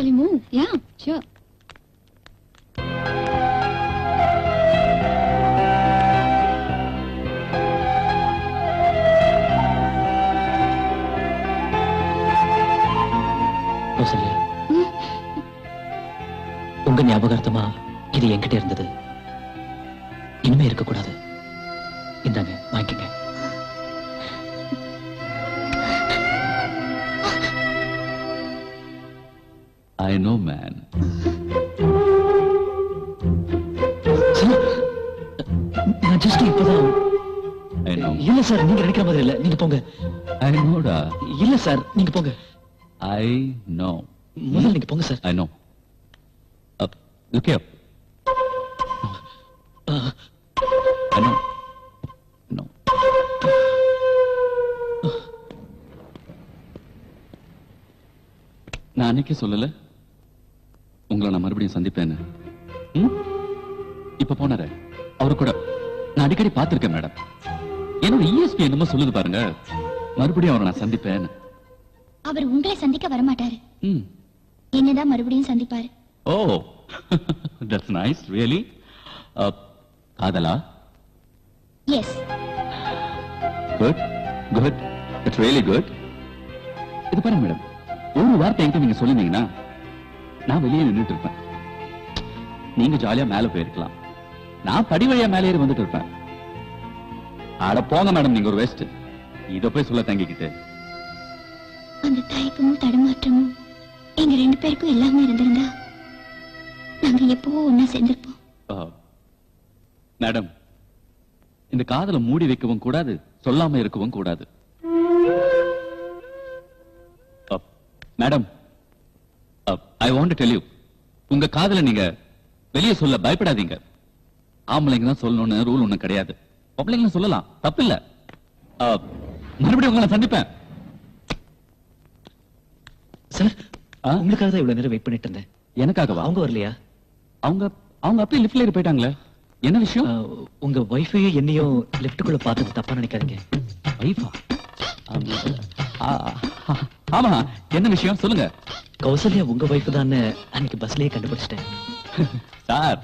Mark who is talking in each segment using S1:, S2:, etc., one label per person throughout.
S1: Shall we move? Yeah, sure.
S2: Kausalya, உங்க ஞாபகார்த்தமா இது என்கிட்ட இருந்தது, இனிமே இருக்கக்கூடாது. இந்தாங்க, வாங்கிக்கங்க.
S3: I know, man.
S2: நான் ஜஸ்ட் இப்பதான்.
S3: I know.
S2: இல்ல சார், நீங்க நினைக்கிற மாதிரி இல்ல. நீங்க போங்க.
S3: I know, da.
S2: இல்ல சார், நீங்க போங்க.
S3: I know.
S2: முதல்ல நீங்க போங்க sir.
S3: I know. Look here. I know. No. நான் அன்னைக்கே சொல்லல உங்களை நான் மறுபடியும் சந்திப்பேன்னு. இப்ப போனாரு அவரு கூட நான் அடிக்கடி பார்த்திருக்கேன் மேடம். என்னோட ESP என்னமோ சொல்லுது பாருங்க, மறுபடியும் அவரை நான் சந்திப்பேன்னு.
S4: அவர் உங்களை சந்திக்க வரமாட்டாரு, என்னதான் மறுபடியும் சந்திப்பாரு.
S3: Oh, that's nice. ரியலி? காதலா?
S4: Yes.
S3: Good good, that's really good. இது பாருங்க மேடம், ஒரு வார்த்தை என்கிட்ட நீங்க சொல்லிருந்தீங்கன்னா நான் வெளியே நின்றுட்டு இருப்பேன். நீங்க ஜாலியா மேல போயிருக்கலாம், நான் படி வழியா மேலே ஏறி வந்துட்டு இருப்பேன். அட போங்க மேடம், நீங்க ஒரு வேஸ்ட். இத போய் சொல்ல தங்கிக்கிட்டு.
S4: அந்த தயக்கமும் தடுமாற்றமும் எங்க 2 பேருக்கும் எல்லாமே இருந்திருந்தா நாங்க எப்பவோ ஒன்னா சேர்ந்திருப்போம்.
S3: மேடம், இந்த காதலை மூடி வைக்கவும் கூடாது, சொல்லாம இருக்கவும் கூடாது. Madam, I want to tell you, உங்க காதலை நீங்க வெளியே சொல்ல பயப்படாதீங்க. ஆம்பளைங்க தான் சொல்லணும்னு ரூல் ஒண்ணும் கிடையாது. பொம்பளைங்க சொல்லலாம், தப்பு இல்ல. மறுபடியும் உங்களை சந்திப்பேன்.
S2: சார், உங்களுக்காக தான் இவ்வளவு நேரம் வெயிட் பண்ணிட்டு இருந்தேன்.
S3: எனக்காகவா?
S2: அவங்க வரலையா?
S3: அவங்க அப்படியே லிஃப்ட்ல ஏறி போயிட்டாங்களே. என்ன விஷயம்?
S2: உங்க வைஃபையும் என்னையும் லிஃப்ட்டுக்குள்ள பார்த்தது தப்பா நினைக்காதீங்க.
S3: வைஃபா? ஆமா, என்ன விஷயம் சொல்லுங்க.
S2: கௌசல்யா உங்க வைஃப் தான் அன்னைக்கு பஸ்லயே கண்டுபிடிச்சிட்டேன்.
S3: சார்,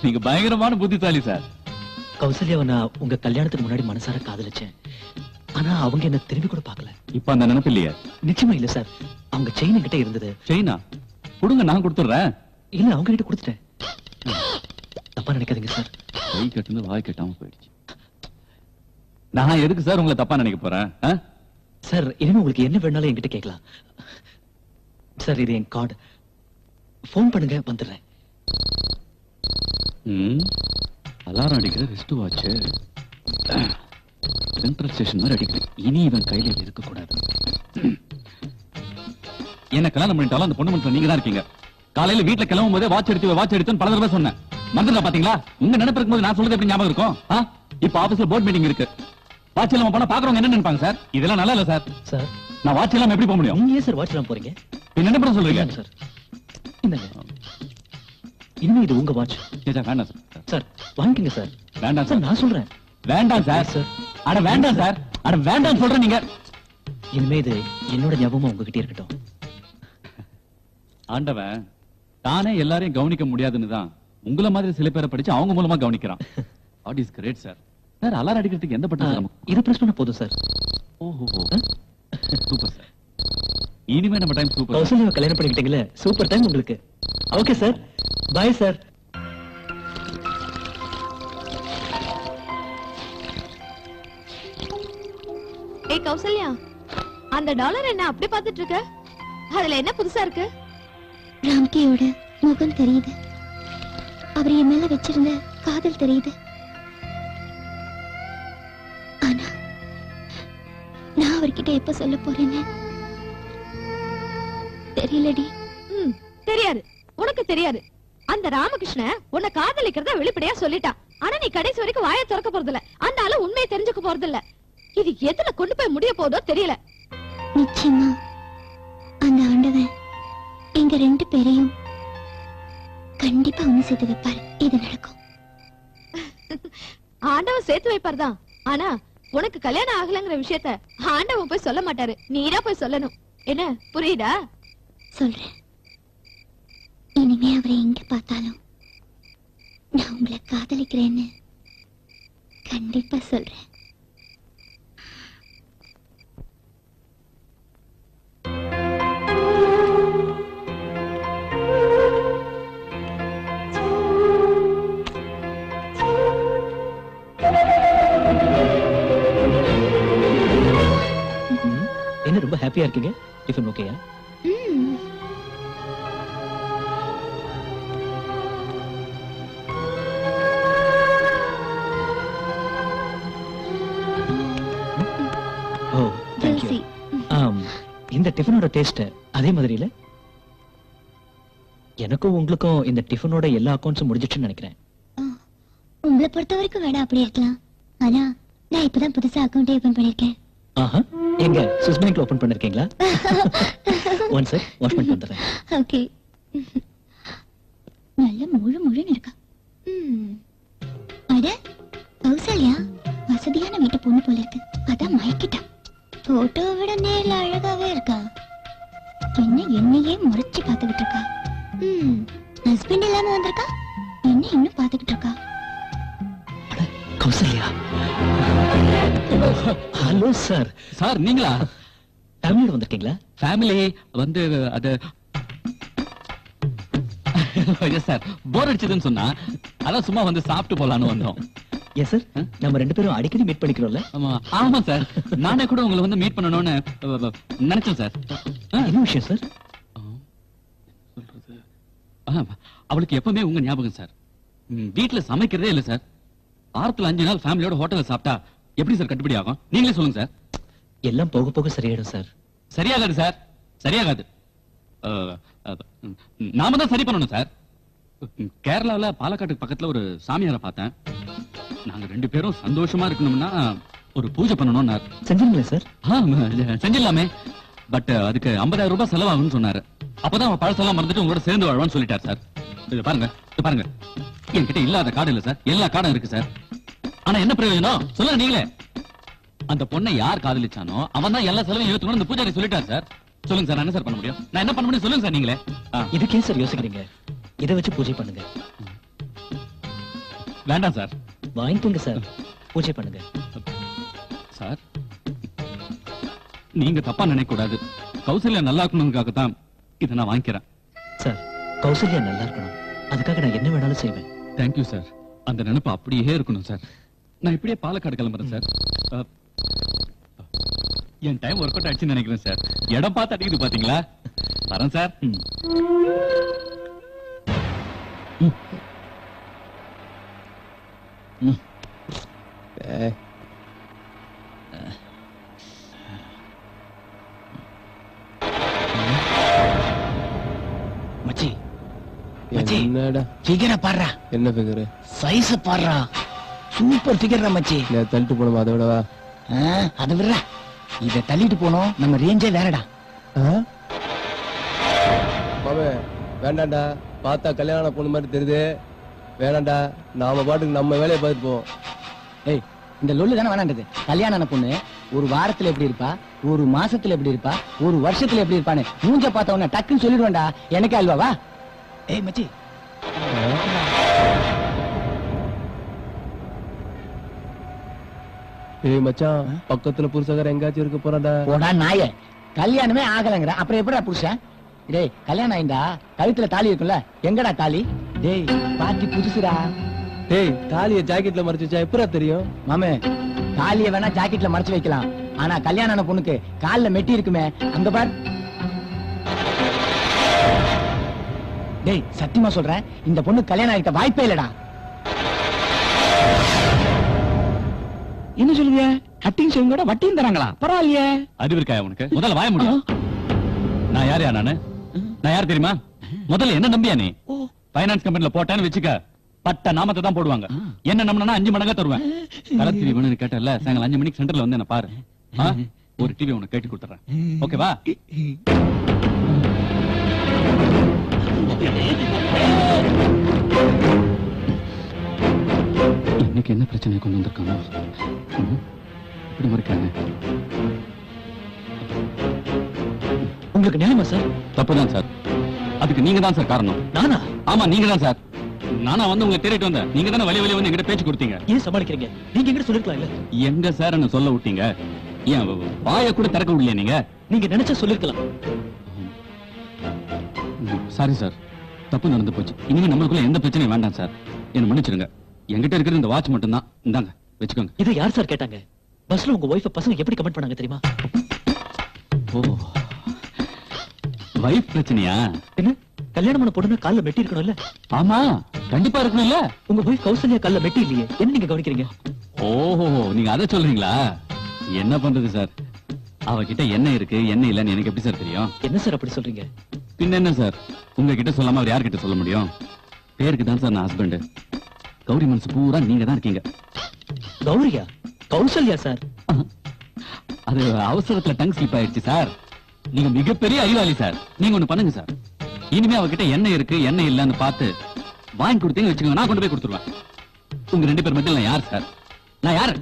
S3: நீங்க பயங்கரமான புத்திசாலி சார்.
S2: கௌசல்யாவை நான் உங்க கல்யாணத்துக்கு முன்னாடி மனசார காதலிச்சேன். ஆனா அவங்க என்ன திரும்பி கூட பார்க்கல.
S3: இப்ப அந்த நினைப்பு இல்லையா?
S2: நிச்சயமா இல்ல சார். அவங்க செயின் கிட்ட இருந்தது.
S3: செயினா? கொடுங்க, நான் கொடுத்துறேன்.
S2: இல்ல, அவங்க கிட்ட கொடுத்துட்டேன். தப்பா நினைக்காதீங்க சார்.
S3: கை கட்டுந்து வாய் கட்டாம போயிடுச்சு. நான் எதுக்கு சார் உங்களை தப்பா நினைக்க போறேன்?
S2: சார், இனிமே உங்களுக்கு என்ன வேணாலும் என்கிட்ட கேட்கலாம் சார். இது என் கார்டு. போன் பண்ணுங்க, வந்துடுறேன்.
S3: அலாரம் அடிக்கிற ரிஸ்ட் வாட்ச் சென்ட்ரல் ஸ்டேஷன் மாதிரி அடிக்குது. இனி இவன் கையில இருக்க கூடாது. என்ன கல்யாணம் பண்ணிட்டாலும் அந்த பொண்ணு மனசுல நீங்க தான் இருக்கீங்க. காலையில வீட்டுல கிளம்பும் போதே வாட்ச் எடுத்து பல தடவை சொன்னேன். மறந்துடா பாத்தீங்களா? உங்க நினைப்பு இருக்கும்போது நான் சொல்றது எப்படி ஞாபகம் இருக்கும்? இப்ப ஆபீஸ்ல போர்ட் மீட்டிங் இருக்கு. வாட்ச் இல்லாம போனா பாக்குறவங்க என்ன நினைப்பாங்க சார்? இதெல்லாம் நல்லா இல்ல சார்.
S2: சார்,
S3: நான் வாட்ச் இல்லாம எப்படி போக முடியும்?
S2: நீங்க சார் வாட்ச் இல்லாம போறீங்க?
S3: என்ன பண்ண சொல்றீங்க
S2: சார்? இந்தாங்க, இனிமே இது உங்க வாட்ச்.
S3: வேண்டாம் சார்.
S2: சார், வாங்கிக்கங்க சார்.
S3: வேண்டாம்
S2: சார், நான் சொல்றேன்.
S3: வேண்டாம் சார்.
S2: சார்,
S3: அட வேண்டாம் சார். அட வேண்டாம் சொல்றேன். நீங்க
S2: இனிமே இது என்னோட ஞாபகமா உங்ககிட்ட இருக்கட்டும்.
S3: ஆண்டவன் தானே எல்லாரையும் கவனிக்க முடியாதுன்னு தான் உங்களை மாதிரி சில பேரை படிச்சு அவங்க மூலமா கவனிக்கிறான். What is great sir. Sir, alarm அடிக்கிறதுக்கு எந்த பட்டன்?
S2: இது பிரஸ் பண்ண போதும் சார்.
S3: ஓஹோ, சூப்பர் சார். இனிமே நம்ம டைம் சூப்பர்.
S2: கௌசல்யாவை கல்யாணம் பண்ணிக்கிட்டீங்களே, சூப்பர் டைம் உங்களுக்கு. Okay sir, bye sir.
S1: ஏய் கௌசல்யா, அந்த டாலர் என்ன அப்படி பார்த்துட்டு இருக்க? அதுல என்ன புதுசா இருக்கு?
S4: ராம்கியோட முகம் தெரியுது. அவர் என் மேல வச்சிருந்த காதல் தெரியுது. ஆனா நான் அவர்கிட்ட எப்ப சொல்ல போறேன்னு தெரியலடி.
S1: தெரியாது, உனக்கு தெரியாது. அந்த ராமகிருஷ்ண உன்னை காதலிக்கிறத வெளிப்படையா சொல்லிட்டான். ஆனா நீ கடைசி வரைக்கும் வாயை திறக்க போறதில்ல. அந்த ஆளு உண்மையை தெரிஞ்சுக்க போறதில்ல. இது எதுல கொண்டு போய் முடிய போதோ தெரியல.
S4: நிச்சயமா அந்த ஆண்டவன் எங்க 2 பேரையும் கண்டிப்பா ஒண்ணு சேர்த்து வைப்பாரு. இது நடக்கும்.
S1: ஆண்டவன் சேர்த்து வைப்பார்தான். ஆனா உனக்கு கல்யாணம் ஆகலங்கிற விஷயத்த ஆண்டவன் போய் சொல்ல மாட்டாரு. நீதான் போய் சொல்லணும். என்ன புரியுதா?
S4: சொல்றேன். இனிமே அவரை எங்க பார்த்தாலும் நான் உங்களை காதலிக்கிறேன்னு கண்டிப்பா சொல்றேன்.
S2: என்ன ரொம்ப ஹாப்பியா இருக்கீங்க? டிஃபன் ஓகேயா? ஓ தேங்க்யூ.
S4: Juicy.
S2: இந்த டிஃபனோட டேஸ்ட் அதே மாதிரி இல்ல? எனக்கும் உங்களுக்கும் இந்த டிஃபனோட எல்லா அக்கவுண்ட்ஸும் முடிஞ்சிடுச்சுன்னு நினைக்கிறேன்.
S4: உங்களை பொறுத்த வரைக்கும் வேணா அப்படி இருக்கலாம். ஆனா நான் இப்பதான் புதுசா அக்கௌண்ட் ஓபன் பண்ணிருக்கேன்.
S2: ஆஹா, எங்க சுவிஸ் பேங்க்ல ஓபன் பண்ணிருக்கீங்களா? ஒன் செக், வாஷ் பண்ணி வந்துறேன்.
S4: ஓகே. நல்ல முழுன்னு இருக்கா. அட கௌசல்யா வசதியான வீட்டு பொண்ணு போல இருக்கு. அதான் மயக்கிட்டா. போட்டோவை விட நேர்ல அழகாவே இருக்கா. என்னையே முறைச்சு பாத்துக்கிட்டு இருக்கா. ஹஸ்பண்ட் இல்லாம வந்திருக்கா. என்ன இன்னும் பாத்துக்கிட்டு இருக்கா.
S2: அட கௌசல்யா. Hello sir.
S3: சார் நீங்களா?
S2: ஃபேமிலியோட வந்திருக்கீங்களா?
S3: ஃபேமிலி வந்து அது சார் போர் அடிச்சதுன்னு சொன்னா அதான் சும்மா வந்து சாப்பிட்டு போலான்னு வந்தோம்.
S2: எஸ் சார், நம்ம ரெண்டு பேரும் அடிக்கடி மீட் பண்ணிக்கிறோம்ல?
S3: ஆமா சார், நானே கூட உங்களை வந்து மீட் பண்ணணும்னு நினைச்சேன் சார்.
S2: என்ன விஷயம் சார்?
S3: அவளுக்கு எப்பவுமே உங்க ஞாபகம் சார். வீட்டுல சமைக்கிறதே இல்ல சார். வாரத்துல 5 நாள் ஃபேமிலியோட ஹோட்டல்ல சாப்பிட்டா எப்படி சார் கட்டுப்படி ஆகும்? நீங்களே சொல்லுங்க சார்.
S2: எல்லாம் போக போக சரியாயிடும் சார்.
S3: சரியாகாது சார், சரியாகாது. நாம தான் சரி பண்ணணும் சார். கேரளாவில் பாலக்காட்டுக்கு பக்கத்துல ஒரு சாமியாரை பார்த்தேன். நாங்க 2 பேரும் சந்தோஷமா இருக்கணும்னா ஒரு பூஜை பண்ணணும்.
S2: செஞ்சிருங்களா சார்?
S3: செஞ்சிடலாமே, பட் அதுக்கு 50,000 ரூபாய் செலவாகும்னு சொன்னாரு. அப்பதான் அவன் பழசெல்லாம் மறந்துட்டு உங்களோட சேர்ந்து வாழ்வான்னு சொல்லிட்டார் சார். இது பாருங்க, இது பாருங்க, என்கிட்ட இல்லாத கார்டு இல்ல சார், எல்லா கார்டும் இருக்கு சார். ஆனா என்ன பிரயோஜனம் சொல்லுங்க நீங்களே. அந்த பொண்ணை யார் காதலிச்சானோ அவன் தான் எல்லா செலவையும் ஏத்துக்கணும் இந்த பூஜாரி சொல்லிட்டார் சார். சொல்லுங்க சார், நான் என்ன சார் பண்ண முடியும்? நான் என்ன பண்ண முடியும் சொல்லுங்க சார் நீங்களே.
S2: இதுக்கே சார் யோசிக்கிறீங்க? இதை வச்சு பூஜை பண்ணுங்க.
S3: வேண்டாம் சார்.
S2: வாங்கிக்கோங்க சார், பூஜை பண்ணுங்க
S3: சார். நீங்க தப்பா நினைக்க கூடாது. கௌசல்யா நல்லா இருக்கணும்னுக்காக தான் இதை நான் வாங்கிக்கிறேன்
S2: சார். கௌசல்யா நல்லா இருக்கணும், அதுக்காக நான் என்ன வேணாலும் செய்வேன்.
S3: Thank you sir. அந்த நினைப்பு அப்படியே இருக்கணும் சார். நான் இப்படியே பாலக்காடு கிளம்புறேன் சார். என் டைம் ஒர்க் அவுட் ஆயிடுச்சுன்னு நினைக்கிறேன் சார். இடம் பார்த்து அடிக்குது பாத்தீங்களா? வரேன் சார்.
S2: மச்சி,
S5: என்னடா
S2: ஃபிகரை பாடுறா.
S5: என்ன ஃபிகர்?
S2: சைஸ் பாடுறா. சூப்பர் ஃபிகர் மச்சி.
S5: தள்ளிட்டு போனோம் அதை விடவா?
S2: அதை விடுறா. இத தள்ளிட்டு போனோம், நம்ம ரேஞ்சே வேறடா.
S5: மாமே வேண்டாண்டா, பார்த்தா கல்யாண பொண்ணு மாதிரி தெரியுது. வேணாண்டா, நாம பாட்டுக்கு நம்ம வேலையை பார்த்துட்டு போவோம்.
S6: ஏய், இந்த லொல்லு தானே வேணாண்டது. கல்யாணம் பொண்ணு ஒரு வாரத்துல எப்படி இருப்பா, ஒரு மாசத்துல எப்படி இருப்பா, ஒரு வருஷத்துல எப்படி இருப்பான்னு மூஞ்ச பார்த்தவன டக்குன்னு சொல்லிடுவேன்டா. எனக்கு அல்வாவா?
S2: ஏய் மச்சி,
S5: ஏய் மச்சான், பக்கத்துல புருஷகார எங்காச்சும் இருக்க போறாடா.
S6: போடா நாயே, கல்யாணமே ஆகலங்கிற அப்புறம் எப்படா புருஷன்? டேய், கல்யாணம் ஆயிண்டா கழுத்துல தாலி இருக்குல்ல, எங்கடா தாலி? டேய், பாட்டி புதுசுடா.
S5: டேய், தாலிய ஜாக்கெட்ல மறைச்சு வச்சா எப்படா தெரியும்?
S6: மாமே, தாலிய வேணா ஜாக்கெட்ல மறைச்சு வைக்கலாம், ஆனா கல்யாண பொண்ணுக்கு கால்ல மெட்டி இருக்குமே, அங்க பார். டேய், சத்தியமா சொல்றேன், இந்த பொண்ணு கல்யாணம் ஆகிட்ட வாய்ப்பே இல்லடா. என்ன சொல்லுங்க? கட்டிங் செய்யும் கூட வட்டியும் தராங்களா? பரவாயில்லையே.
S3: அறிவு இருக்கா உனக்கு? முதல்ல வாய முடியும். நான் யாரையா நானு? நான் யார் தெரியுமா? முதல்ல என்ன நம்பியா நீ? பைனான்ஸ் கம்பெனில போட்டேன்னு வச்சுக்க, பட்ட நாமத்தை தான் போடுவாங்க. என்ன நம்பினா 5 மடங்கா தருவேன். கலர் டிவி வேணும்னு கேட்டல, சாயங்காலம் 5 மணிக்கு சென்டர்ல வந்து என்ன பாரு. ஒரு டிவி உனக்கு கேட்டு கொடுத்துறேன். ஓகேவா? இன்னைக்கு என்ன பிரச்சனை கொண்டு வந்திருக்காங்க? இப்படி மறைக்கிறாங்க.
S2: உங்களுக்கு நிலைமை சார்?
S3: தப்புதான் சார். அதுக்கு நீங்க தான் சார் காரணம்.
S2: நானா?
S3: ஆமா நீங்க தான் சார். நானா வந்து உங்களை தேடிட்டு வந்தேன். நீங்க தானே வழி வந்து எங்கிட்ட பேச்சு கொடுத்தீங்க.
S2: ஏன் சமாளிக்கிறீங்க? நீங்க எங்கிட்ட சொல்லிருக்கலாம் இல்ல?
S3: எங்க சார் என்ன சொல்ல விட்டீங்க? ஏன் வாயை கூட திறக்க விடலையா நீங்க?
S2: நீங்க நினைச்சா சொல்லிருக்கலாம்.
S3: சாரி சார், தப்பு நடந்து போச்சு. இனிமே நம்மளுக்குள்ள எந்த பிரச்சனையும் வேண்டாம் சார். என்ன மன்னிச்சிடுங்க. என்கிட்ட இருக்கிற இந்த வாட்ச் மட்டும் தான். இந்தாங்க வச்சுக்கோங்க.
S2: இதை யார் சார் கேட்டாங்க? பஸ்ல உங்க ஒய்ஃப பசங்க எப்படி கமெண்ட் பண்ணாங்க தெரியுமா?
S3: ஓ, வைஃப் பிரச்சனையா?
S2: என்ன கல்யாணமான பொண்ணு கால்ல மெட்டி இருக்கணும்ல?
S3: ஆமா கண்டிப்பா இருக்கணும்ல.
S2: உங்க ஒய்ஃப் கௌசல்யா கால்ல மெட்டி இல்லையே, என்ன நீங்க கவனிக்கிறீங்க?
S3: ஓஹோ, நீங்க அதை சொல்றீங்களா? என்ன பண்றது சார், அவகிட்ட என்ன இருக்கு என்ன இல்லன்னு எனக்கு எப்படி சார் தெரியும்?
S2: என்ன சார் அப்படி சொல்றீங்க?
S3: பின்ன என்ன சார், உங்ககிட்ட சொல்லாம அவர் யார்கிட்ட சொல்ல முடியும்? பேருக்கு தான் சார் நான் ஹஸ்பண்ட். கௌரி மனசு பூரா நீங்க தான் இருக்கீங்க.
S2: கௌரியா? கௌசல்யா சார்.
S3: அது அவசரத்துல டங் ஸ்லிப் ஆயிடுச்சு சார். நீங்க மிகப்பெரிய அறிவாளி சார். நீங்க ஒண்ணு பண்ணுங்க சார், இனிமே அவகிட்ட என்ன இருக்கு என்ன இல்லன்னு பார்த்து வாங்கி கொடுத்தீங்க வச்சுக்கோங்க, நான் கொண்டு போய் கொடுத்துருவேன். உங்க ரெண்டு பேர் மட்டும் நான் யார் சார்? நான் யாரு?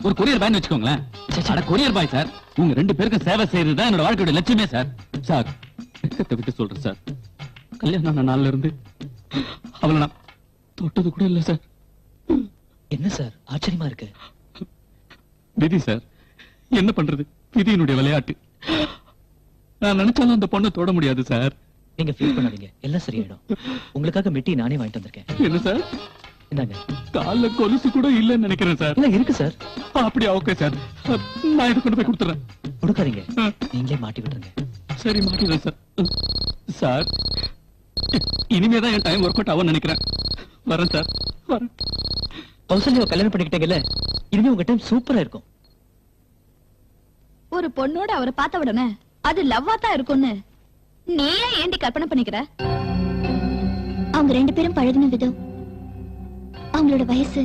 S3: ஒரு கொரியர் பாய்னு வச்சுக்கோங்களேன். அட கொரியர் பாய் சார், உங்க ரெண்டு பேருக்கு சேவை செய்யறது தான் என்னோட வாழ்க்கையோட லட்சியமே சார். சார் வெக்கத்தை விட்டு சொல்றேன் சார், கல்யாணம் ஆன நாள்ல இருந்து அவளை நான் தொட்டது கூட இல்ல சார்.
S2: என்ன சார் ஆச்சரியமா இருக்கு?
S3: விதி சார், என்ன பண்றது, விதியினுடைய விளையாட்டு. நான் நினைச்சாலும் அந்த பொண்ணை தொட முடியாது சார்.
S2: நீங்க ஃபீல் பண்ணாதீங்க, எல்லாம் சரியாயிடும். உங்களுக்காக மெட்டி நானே வாங்கிட்டு வந்திருக்கேன்.
S3: என்ன சார்?
S2: இந்தாங்க.
S3: கால்ல கொலுசு கூட இல்லன்னு நினைக்கிறேன் சார்.
S2: இல்ல இருக்கு சார்.
S3: அப்படியா? ஓகே சார், நான் இதை கொண்டு போய் கொடுத்துறேன்.
S2: கொடுக்காதீங்க, நீங்களே மாட்டி விட்டுருங்க.
S3: சரி மாட்டிடுறேன் சார். சார் இனிமேதான் என் டைம் ஒர்க் அவுட் ஆகும் நினைக்கிறேன். வரேன் சார், வரேன்.
S2: கௌசல்யாவை கல்யாணம் பண்ணிக்கிட்டீங்கல்ல, இனிமே உங்க டைம் சூப்பரா இருக்கும்.
S1: ஒரு பொண்ணோட அவரை பார்த்த உடனே அது லவ்வா தான் இருக்கும்னு நீ ஏன்டி கற்பனை பண்ணிக்கிற?
S4: அவங்க ரெண்டு பேரும் பழகின விதம், அவங்களோட வயசு,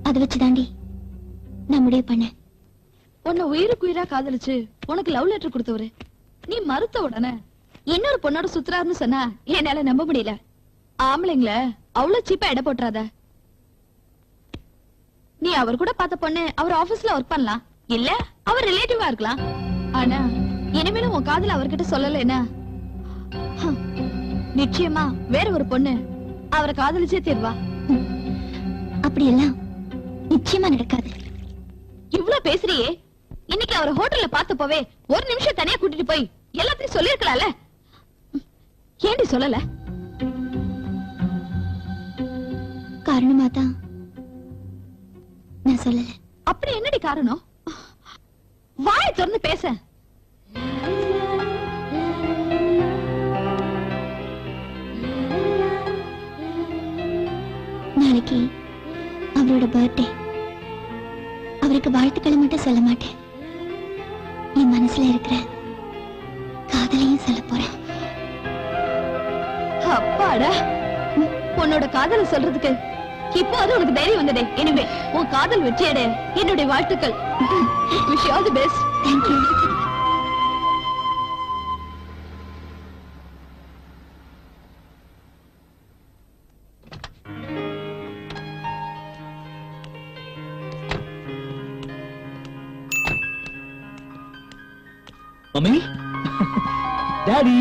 S4: அதை வச்சு தாண்டி நான் முடிவு பண்ணேன்.
S1: உன்னை உயிருக்கு உயிரா காதலிச்சு உனக்கு லவ் லெட்டர் கொடுத்தவரு நீ மறுத்த உடனே இன்னொரு பொண்ணோட சுத்துறாருன்னு சொன்னா என்னால நம்ப முடியல. ஆம்பளைங்கள அவ்வளவு சீப்பா எடை போட்டுறாத. நீ அவர் கூட பார்த்த பொண்ணு அவர் ஆபீஸ்ல ஒர்க் பண்ணலாம், இல்ல அவர் ரிலேட்டிவா இருக்கலாம். ஆனா இனிமேலும் உன் காதல அவர்கிட்ட சொல்லலைன்னா நிச்சயமா வேற ஒரு பொண்ணு அவரை காதலிச்சே தீர்வா.
S4: அப்படியெல்லாம் நிச்சயமா நடக்காது.
S1: இவ்ளோ பேசுறியே, இன்னைக்கு அவரை ஹோட்டல்ல பார்த்த போவே ஒரு நிமிஷம் தனியா கூட்டிட்டு போய் எல்லாத்தையும் சொல்லிருக்கலாம்ல, ஏண்டி சொல்லல?
S4: காரணமா தான் நான் சொல்லல.
S1: அப்படி என்னடி காரணம்? வாயை திறந்து பேச.
S4: நாளைக்கு அவரோட பர்த்டே. அவருக்கு வாழ்த்துக்களை மட்டும் சொல்ல மாட்டேன், என் மனசுல இருக்கிற காதலையும் சொல்ல போறேன்.
S1: அப்பாடா, உன்னோட காதலை சொல்றதுக்கு இப்போ அது உனக்கு தைரியம் வந்ததே. இனிமே உன் காதல் வெற்றியடே என்னுடைய வாழ்த்துக்கள். Wish you all the best.
S4: Thank you.
S2: Mummy, daddy.